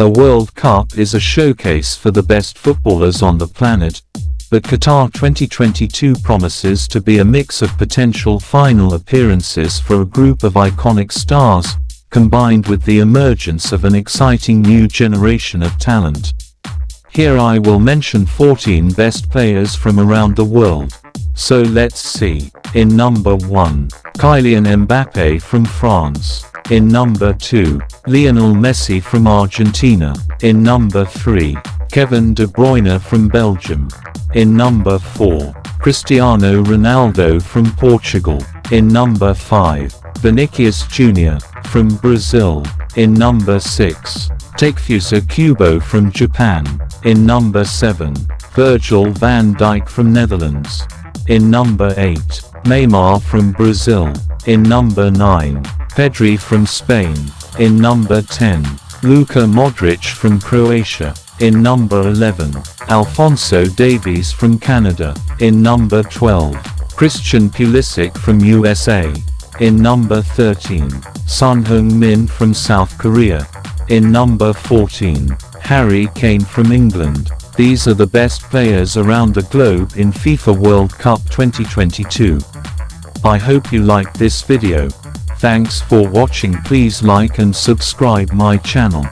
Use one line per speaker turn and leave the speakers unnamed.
A World Cup is a showcase for the best footballers on the planet, but Qatar 2022 promises to be a mix of potential final appearances for a group of iconic stars, combined with the emergence of an exciting new generation of talent. Here I will mention 14 best players from around the world. So let's see. In number 1, Kylian Mbappé from France. In number 2, Lionel Messi from Argentina. In number 3, Kevin De Bruyne from Belgium. In number 4, Cristiano Ronaldo from Portugal. In number 5, Vinicius Jr. from Brazil. In number 6, Takefusa Kubo from Japan. In number 7, Virgil van Dijk from Netherlands. In number 8, Neymar from Brazil. In number 9, Pedri from Spain. In number 10, Luka Modric from Croatia. In number 11, Alphonso Davies from Canada. In number 12, Christian Pulisic from USA. In number 13, Son Heung-min from South Korea. In number 14, Harry Kane from England. These are the best players around the globe in FIFA World Cup 2022. I hope you liked this video. Thanks for watching. Please like and subscribe my channel.